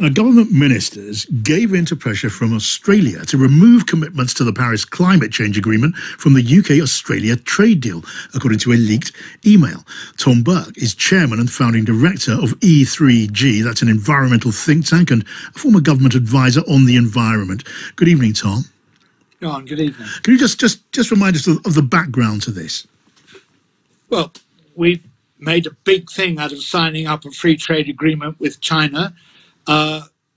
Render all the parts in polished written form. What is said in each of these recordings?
Now, government ministers gave in to pressure from Australia to remove commitments to the Paris Climate Change Agreement from the UK-Australia trade deal, according to a leaked email. Tom Burke is chairman and founding director of E3G. That's an environmental think tank and a former government advisor on the environment. Good evening, Tom. John, good evening. Can you just remind us of the background to this? Well, we made a big thing out of signing up a free trade agreement with China.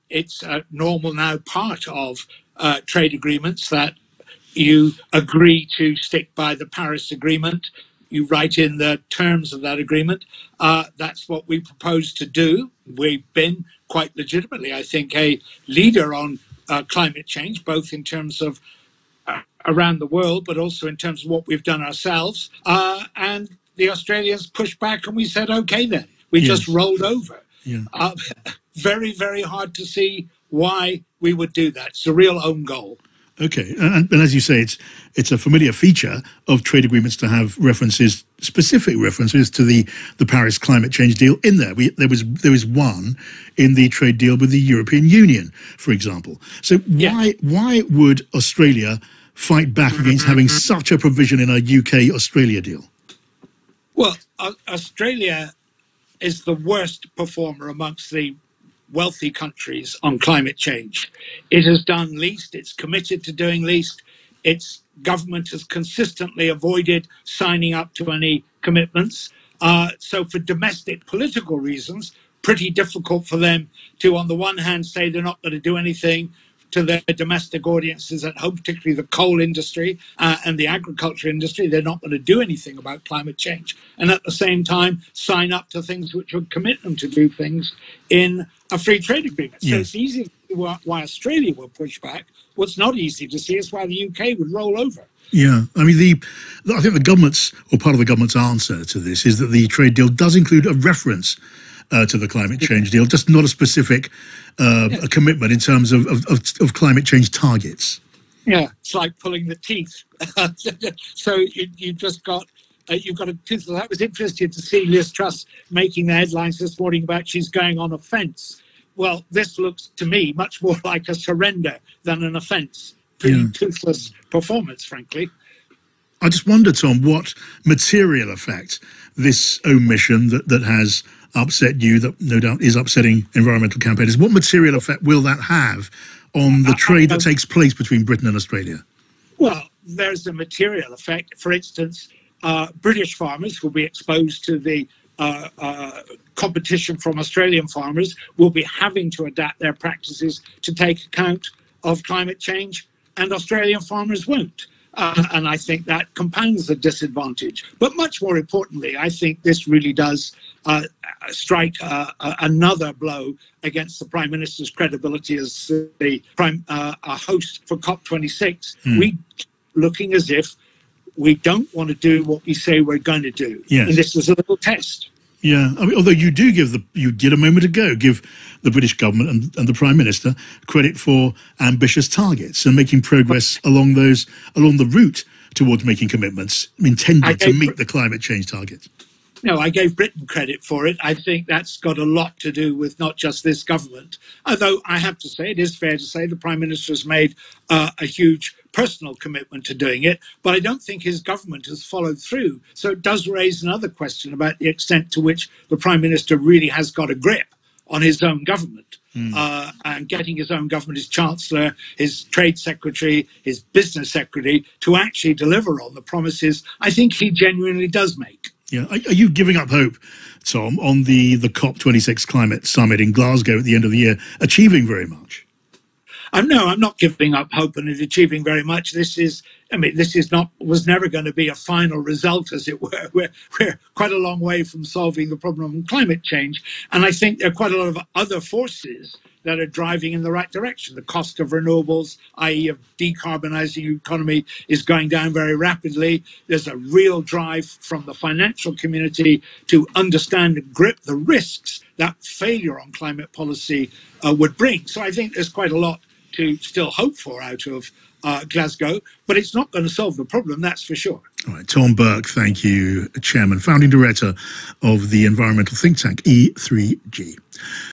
It's a normal now part of trade agreements that you agree to stick by the Paris Agreement. You write in the terms of that agreement. That's what we propose to do. We've been quite legitimately, I think, a leader on climate change, both in terms of around the world, but also in terms of what we've done ourselves. And the Australians pushed back and we said, okay, then. We just rolled over. Yeah. Very, very hard to see why we would do that. It's a real own goal. Okay, and as you say, it's a familiar feature of trade agreements to have references, specific references to the Paris climate change deal in there. There was one in the trade deal with the European Union, for example. So why would Australia fight back against having such a provision in a UK-Australia deal? Well, Australia is the worst performer amongst the wealthy countries on climate change. It has done least, it's committed to doing least, its government has consistently avoided signing up to any commitments. So for domestic political reasons, pretty difficult for them to, on the one hand, say they're not going to do anything to their domestic audiences at home, particularly the coal industry and the agriculture industry. They're not going to do anything about climate change. And at the same time, sign up to things which would commit them to do things in a free trade agreement. So it's easy to see why Australia will push back. What's not easy to see is why the UK would roll over. Yeah, I mean, I think the government's, or part of the government's answer to this is that the trade deal does include a reference to the climate change deal, just not a specific a commitment in terms of climate change targets. Yeah, it's like pulling the teeth. So you've just got you've got a tooth. That was interesting to see Liz Truss making the headlines this morning about she's going on offence. Well, this looks to me much more like a surrender than an offence. Pretty toothless performance, frankly. I just wonder, Tom, what material effect this omission that has upset you, that no doubt is upsetting environmental campaigners, what material effect will that have on the trade that takes place between Britain and Australia? Well, there's a material effect. For instance, British farmers will be exposed to the competition from Australian farmers, will be having to adapt their practices to take account of climate change, and Australian farmers won't. And I think that compounds the disadvantage. But much more importantly, I think this really does strike another blow against the Prime Minister's credibility as the host for COP26. We looking as if we don't want to do what we say we're going to do. Yes. And this was a little test. Yeah, I mean, although you do you did a moment ago give the British government and the Prime Minister credit for ambitious targets and making progress along the route towards making commitments intended to meet the climate change targets. No, I gave Britain credit for it. I think that's got a lot to do with not just this government. Although I have to say, it is fair to say the Prime Minister has made a huge personal commitment to doing it, but I don't think his government has followed through. So it does raise another question about the extent to which the Prime Minister really has got a grip on his own government. And getting his own government, his Chancellor, his Trade Secretary, his Business Secretary, to actually deliver on the promises I think he genuinely does make. Yeah, are you giving up hope, Tom, on the COP26 climate summit in Glasgow at the end of the year achieving very much? No, I'm not giving up hope on it achieving very much. This is was never going to be a final result, as it were. We're quite a long way from solving the problem of climate change. And I think there are quite a lot of other forces that are driving in the right direction. The cost of renewables, i.e. of decarbonizing the economy, is going down very rapidly. There's a real drive from the financial community to understand and grip the risks that failure on climate policy would bring. So I think there's quite a lot to still hope for out of Glasgow, but it's not going to solve the problem, that's for sure. All right, Tom Burke, thank you, Chairman, Founding Director of the environmental think tank E3G.